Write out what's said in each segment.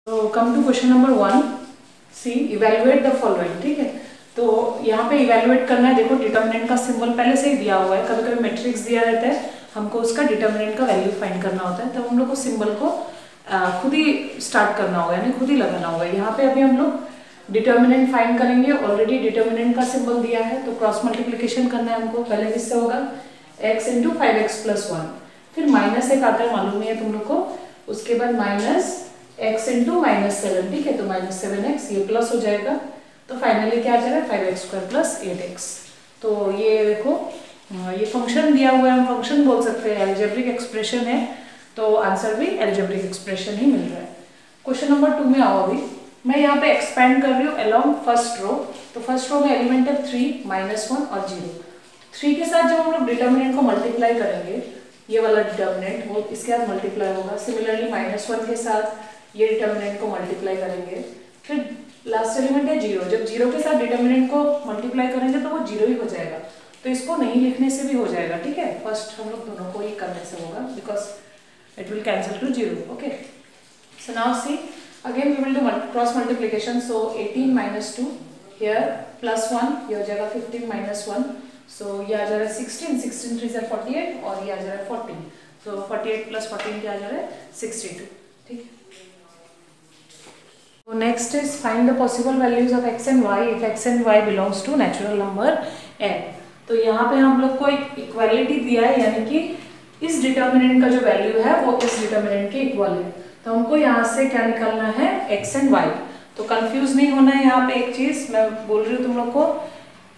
तो come to question number 1 c evaluate the following. ठीक है, तो यहाँ पे इवेलुएट करना है। देखो डिटर्मिनेंट का सिंबल पहले से ही दिया हुआ है, कभी कभी मैट्रिक्स दिया रहता है, हमको उसका डिटर्मिनेंट का वैल्यू फाइंड करना होता है, तब हम लोग को सिंबल को खुद ही स्टार्ट करना होगा, यानी खुद ही लगाना होगा। यहाँ पे अभी हम लोग डिटर्मिनेंट फाइंड करेंगे। ऑलरेडी डिटर्मिनेंट का सिंबल दिया है तो क्रॉस मल्टीप्लिकेशन करना है हमको। पहले किससे होगा, x इंटू 5x प्लस 1, फिर माइनस एक आता है, मालूम नहीं है तुम लोग को, उसके बाद माइनस x इंटू माइनस 7। ठीक है, तो माइनस 7x ये प्लस हो जाएगा, तो फाइनली क्या आ जाएगा 5x स्क्वायर प्लस 8x। तो ये देखो ये फंक्शन दिया हुआ है, हम फंक्शन बोल सकते हैं, एल्जेब्रिक एक्सप्रेशन है, तो आंसर भी एल्जेब्रिक एक्सप्रेशन ही मिल रहा है। क्वेश्चन नंबर 2 में आओ। अभी मैं यहाँ पे एक्सपेंड कर रही हूँ अलोंग फर्स्ट रो। तो फर्स्ट रो में एलिमेंट है 3, -1 और 0। 3 के साथ जब हम लोग डिटर्मिनेंट को मल्टीप्लाई करेंगे, ये वाला डिटर्मिनेंट वो इसके साथ मल्टीप्लाई होगा। सिमिलरली -1 के साथ ये डिटर्मिनेंट को मल्टीप्लाई करेंगे। फिर लास्ट एलिमेंट है 0, जब 0 के साथ डिटर्मिनेंट को मल्टीप्लाई करेंगे तो वो 0 ही हो जाएगा, तो इसको नहीं लिखने से भी हो जाएगा। ठीक है, फर्स्ट हम लोग दोनों को ही करने से होगा, because it will cancel to 0. Okay, so now see again we will do cross multiplication. So 18 minus 2 here plus 1, ये हो जाएगा 15 minus 1, so ये आ जा रहा है 16, 16 3 are 48 और ये आ जा रहा है 14, so 48 plus 14 क्या आ जा रहा है 62। ठीक है, so next is find the possible values of x and y if x and y belongs to natural number n। तो यहाँ पे हम लोग को एक इक्वालिटी दिया है, यानी कि इस डिटर्मिनेंट का जो वैल्यू है वो इस डिटर्मिनेंट के इक्वल है, तो हमको यहाँ से क्या निकालना है x एंड y। तो कंफ्यूज नहीं होना है। यहाँ पे एक चीज मैं बोल रही हूँ तुम लोग को,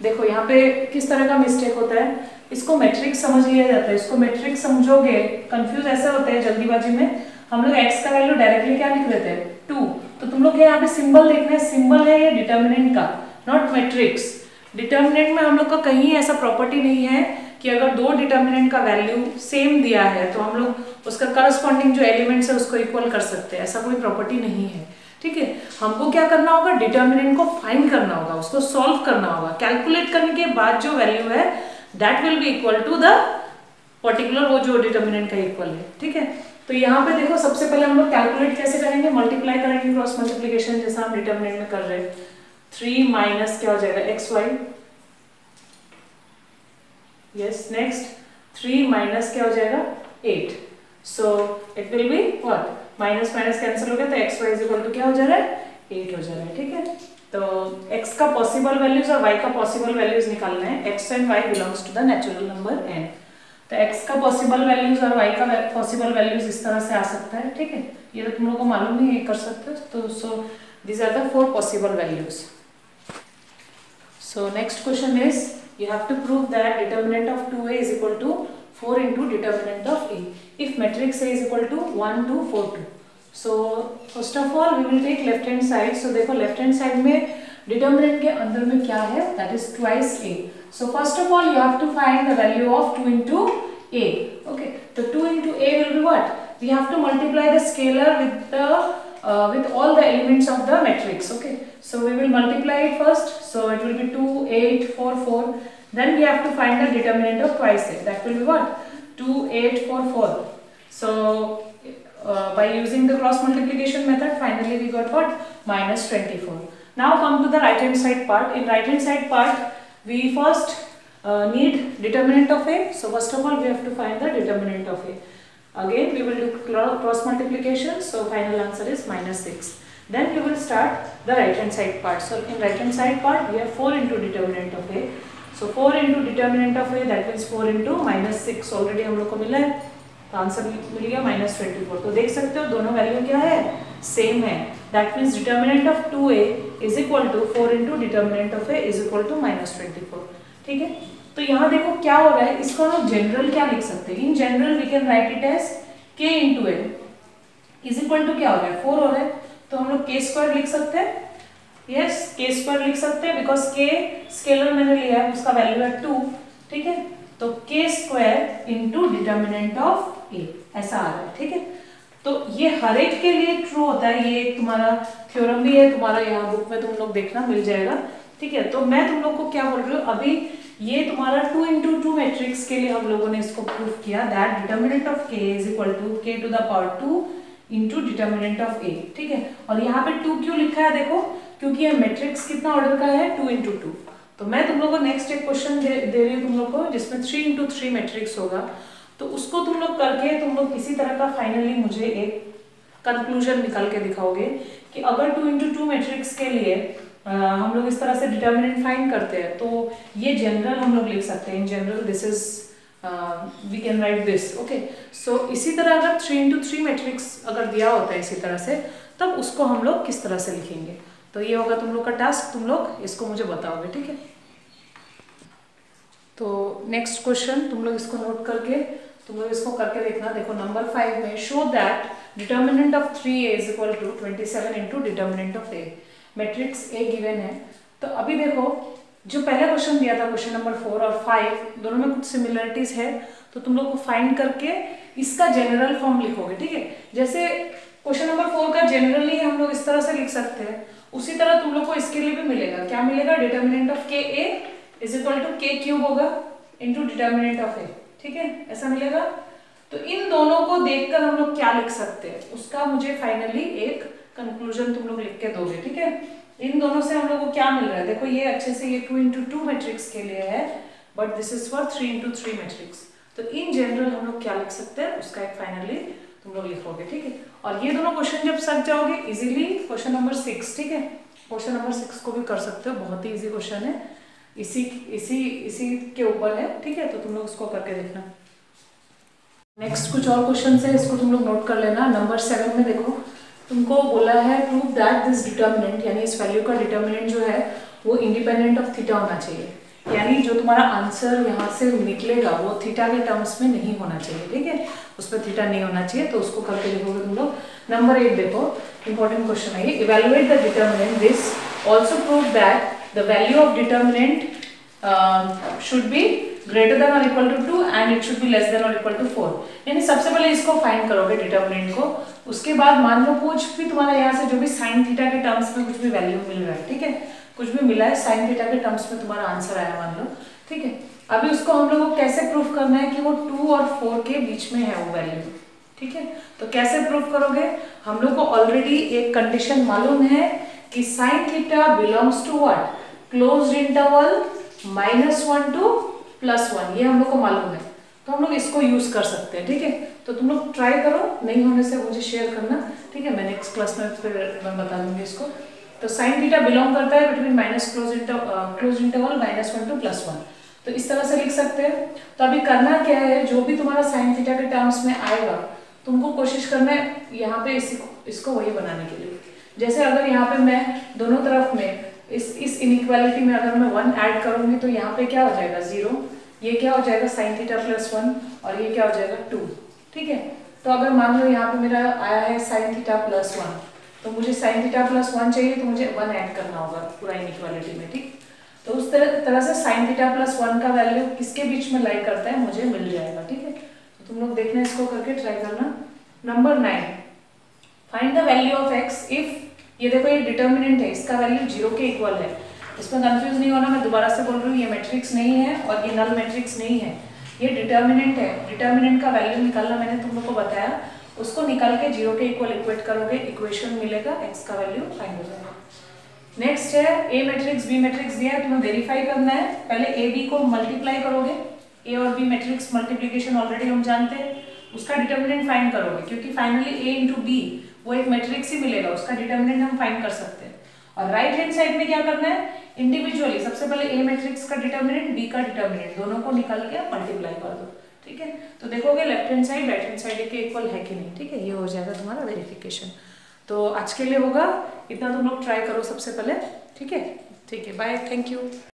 देखो यहाँ पे किस तरह का मिस्टेक होता है, इसको मैट्रिक्स समझ लिया जाता है। इसको मैट्रिक्स समझोगे, कंफ्यूज ऐसे होते हैं जल्दीबाजी में, हम लोग x का वैल्यू डायरेक्टली क्या लिख लेते हैं 2, तो तुम लोग यहाँ पे सिंबल देखना है, सिंबल है ये डिटर्मिनेंट का, नॉट मैट्रिक्स। डिटर्मिनेंट में हम लोग का कहीं ऐसा प्रॉपर्टी नहीं है कि अगर दो डिटर्मिनेंट का वैल्यू सेम दिया है तो हम लोग उसका करस्पॉन्डिंग जो एलिमेंट्स है उसको इक्वल कर सकते हैं, ऐसा कोई प्रॉपर्टी नहीं है। ठीक है, हमको क्या करना होगा, डिटर्मिनेंट को फाइंड करना होगा, उसको सॉल्व करना होगा। कैलकुलेट करने के बाद जो वैल्यू है that will be equal to the particular वो जो डिटर्मिनेंट का इक्वल है। ठीक है, तो यहाँ पे देखो सबसे पहले हम लोग कैलकुलेट कैसे करेंगे, मल्टीप्लाई करेंगे, क्रॉस मल्टीप्लीकेशन जैसा हम डिटर्मिनेंट में कर रहे हैं। 3 माइनस क्या हो जाएगा xy, यस, नेक्स्ट 3 माइनस क्या हो जाएगा 8, so it will be what, minus minus cancel हो गया, तो xy इज इक्वल टू क्या हो जा रहा है 8 हो जा रहा है। ठीक है, तो x का पॉसिबल वैल्यूज और y का पॉसिबल वैल्यूज निकालना है। x and y belongs to the natural number n, तो x का पॉसिबल वैल्यूज और y का पॉसिबल वैल्यूज इस तरह से आ सकता है। ठीक है, ये तो तुम लोग को मालूम नहीं है, कर सकते हो, तो सो these are the 4 possible values. So next question is you have to prove that determinant of 2a is equal to 4 into determinant of a if matrix A is equal to 1 2 4 2. So first of all we will take left hand side. So देखो left hand side में determinant के अंदर में क्या है, that is twice a. So first of all you have to find the value of 2 into a. Okay, so 2 into a will be what, we have to multiply the scalar with all the elements of the matrix. Okay, so we will multiply it first, so it will be 2 8 4 4, then we have to find the determinant of twice a, that will be what, 2 8 4 4. So by using the cross multiplication method finally we got what, minus 24. Now come to the right hand side part. In right hand side part we first need determinant of a, so first of all we have to find the determinant of a. Again we will do cross multiplication, so final answer is minus 6. Then we will start the right hand side part. So in right hand side part we have 4 into determinant of a, so 4 into determinant of a, that means 4 into minus 6 already हम लोग को मिला है, तो answer मिल गया minus 24। तो देख सकते हो दोनों वैल्यू क्या है, सेम है, that means determinant of 2a is equal to 4 into determinant of a is equal to minus 24। ठीक है, तो यहाँ देखो क्या हो रहा है, इसको हम लोग जनरल क्या लिख सकते हैं, in general we can write it as k into n is equal to क्या हो रहा है 4 हो रहा है, तो हम लोग k स्क्वायर लिख सकते हैं, यस k स्क्वायर लिख सकते हैं, बिकॉज k स्केलर मैंने लिया है, उसका वैल्यू है 2। ठीक है, तो k square into determinant of a ऐसा आ रहा है। ठीक है, तो ये हर एक के लिए ट्रू होता है, ये तुम्हारा थ्योरम भी है, तुम्हारा यहाँ बुक में तुम लोग देखना मिल जाएगा। ठीक है, तो मैं तुम लोग को क्या बोल रही हूँ, अभी ये तुम्हारा 2 into 2 मैट्रिक्स के लिए हम लोगों ने इसको प्रूफ किया that determinant of k is equal to k to the power 2 into determinant of A, ठीक है। और यहाँ पे 2 क्यों लिखा है देखो, क्योंकि ये मैट्रिक्स कितना ऑर्डर का है, 2 इंटू 2। तो मैं तुम लोग को नेक्स्ट एक क्वेश्चन दे रही हूँ तुम लोग को, जिसमें 3 इंटू 3 मैट्रिक्स होगा। तो उसको तुम लोग करके तुम लोग इसी तरह का फाइनली मुझे एक कंक्लूजन निकाल के दिखाओगे कि अगर 2 इंटू 2 मैट्रिक्स के लिए हम लोग इस तरह से डिटर्मिनेंट फाइंड करते हैं, तो ये जनरल हम लोग लिख सकते हैं। In general this is we can write this, okay. So इसी तरह अगर 3 इंटू 3 मैट्रिक्स अगर दिया होता है इसी तरह से, तब उसको हम लोग किस तरह से लिखेंगे। तो ये होगा तुम लोग का टास्क, तुम लोग इसको मुझे बताओगे, ठीक है। तो नेक्स्ट क्वेश्चन तुम लोग इसको नोट करके तुम लोग इसको करके देखना। देखो नंबर 5 में, show that determinant of 3a is equal to 27 into determinant of a। Matrix a given है। तो अभी देखो जो पहला क्वेश्चन दिया था, क्वेश्चन नंबर 4 और 5 दोनों में कुछ सिमिलरिटीज है, तो तुम लोग को फाइंड करके इसका जनरल फॉर्म लिखोगे, ठीक है। जैसे क्वेश्चन नंबर 4 का जनरली हम लोग इस तरह से लिख सकते हैं, उसी तरह तुम लोग को इसके लिए भी मिलेगा। क्या मिलेगा, डिटर्मिनेंट ऑफ के ए इज इक्वल टू के क्यूब होगा इंटू डिटर्मिनेंट ऑफ ए, ठीक है, ऐसा मिलेगा। तो इन दोनों को देखकर हम लोग क्या लिख सकते हैं, उसका मुझे फाइनली एक कंक्लूजन तुम लोग लिख के दोगे, ठीक है। इन दोनों से हम लोग को क्या मिल रहा है, देखो ये अच्छे से, ये 2 इंटू 2 मैट्रिक्स के लिए है, but this is for 3 into 3 matrix. तो इन जनरल हम लोग क्या लिख सकते हैं, उसका एक फाइनली तुम लोग लिखोगे, ठीक है। और ये दोनों क्वेश्चन जब सक जाओगे इजीली, क्वेश्चन नंबर 6, ठीक है, क्वेश्चन नंबर 6 को भी कर सकते हो, बहुत ही इजी क्वेश्चन है, इसी के ऊपर है, ठीक है। तो तुम लोग उसको करके देखना। नेक्स्ट कुछ और क्वेश्चन है, इसको तुम लोग नोट कर लेना। नंबर 7 में देखो तुमको बोला है प्रूव दैट दिस डिटर्मिनेंट, यानी इस वैल्यू का डिटर्मिनेंट जो है वो इंडिपेंडेंट ऑफ थीटा होना चाहिए, यानी जो तुम्हारा आंसर यहाँ से निकलेगा वो थीटा के टर्म्स में नहीं होना चाहिए, ठीक है, उस पर थीटा नहीं होना चाहिए। तो उसको करके देखोगे तुम लोग। नंबर 8 देखो, इंपॉर्टेंट क्वेश्चन है ये, evaluate the determinant this, also prove that the value of determinant should be greater than और equal to 2 and it should be less than और इक्वल टू 4। यानी सबसे पहले इसको फाइंड करोगे डिटर्मिनेंट को, उसके बाद मान लो कुछ भी तुम्हारा यहाँ से जो भी साइन थीटा के टर्म्स में कुछ भी वैल्यू मिल रहा है, ठीक है, कुछ भी मिला है साइन थीटा के टर्म्स में तुम्हारा आंसर आया मान लो, ठीक है। अभी उसको हम लोग को कैसे प्रूफ करना है कि वो 2 और 4 के बीच में है वो वैल्यू, ठीक है। तो कैसे प्रूफ करोगे, हम लोग को ऑलरेडी एक कंडीशन मालूम है कि sine theta belongs to what, closed interval -1 to +1, ये हम लोग को मालूम है, तो हम लोग इसको यूज कर सकते हैं, ठीक है। तो तुम लोग ट्राई करो, नहीं होने से मुझे शेयर करना, ठीक है, मैं नेक्स्ट क्लास में फिर मैं बता दूंगी इसको। तो साइन थीटा बिलोंग करता है बिटवीन क्लोज इंटरवल -1 to +1, तो इस तरह से लिख सकते हैं। तो अभी करना क्या है, जो भी तुम्हारा साइन थीटा के टर्म्स में आएगा तुमको कोशिश करना है यहाँ पे इसको वही बनाने के लिए। जैसे अगर यहाँ पे मैं दोनों तरफ में इस इनइक्वालिटी में अगर मैं 1 ऐड करूंगी तो यहाँ पे क्या हो जाएगा 0, ये क्या हो जाएगा साइन थीटा +1 और ये क्या हो जाएगा 2, ठीक है। तो अगर मान लो यहाँ पे मेरा आया है साइन थीटा +1, तो मुझे साइन थीटा +1 चाहिए, तो मुझे 1 ऐड करना होगा पूरा इनइक्वालिटी में, ठीक। तो उस तरह से साइन थीटा +1 का वैल्यू किसके बीच में लाई करता है मुझे मिल जाएगा, ठीक है। तो तुम लोग देखना, इसको करके ट्राई करना। Number 9, find the value of x if, ये देखो ये डिटर्मिनेंट है, इसका वैल्यू 0 के इक्वल है। इसमें कंफ्यूज नहीं होना, मैं दोबारा से बोल रही हूँ, ये मैट्रिक्स नहीं है और ये नल मैट्रिक्स नहीं है, ये डिटर्मिनेंट है। डिटर्मिनेंट का वैल्यू निकालना मैंने तुम लोग को बताया, उसको निकाल के 0 के इक्वल इक्वेट करोगे, इक्वेशन मिलेगा, x का वैल्यू फाइंड हो जाएगा। नेक्स्ट है a मैट्रिक्स b मैट्रिक्स दिया है, तुम्हें वेरीफाई करना है। पहले a b को मल्टीप्लाई करोगे, a और b मैट्रिक्स मल्टीप्लिकेशन ऑलरेडी हम जानते हैं, उसका डिटर्मिनेंट फाइंड करोगे, क्योंकि फाइनली a इंटू b वो एक मैट्रिक्स ही मिलेगा, उसका डिटर्मिनेंट हम फाइंड कर सकते हैं। और राइट हैंड साइड में क्या करना है, इंडिविजुअली सबसे पहले a मैट्रिक्स का डिटर्मिनेंट, b का डिटर्मिनेंट, दोनों को निकाल के मल्टीप्लाई कर दो, ठीक है। तो देखोगे left hand side right hand side के इक्वल है कि नहीं, ठीक है, ये हो जाएगा तुम्हारा वेरिफिकेशन। तो आज के लिए होगा इतना, तुम लोग ट्राई करो सबसे पहले, ठीक है, बाय, थैंक यू।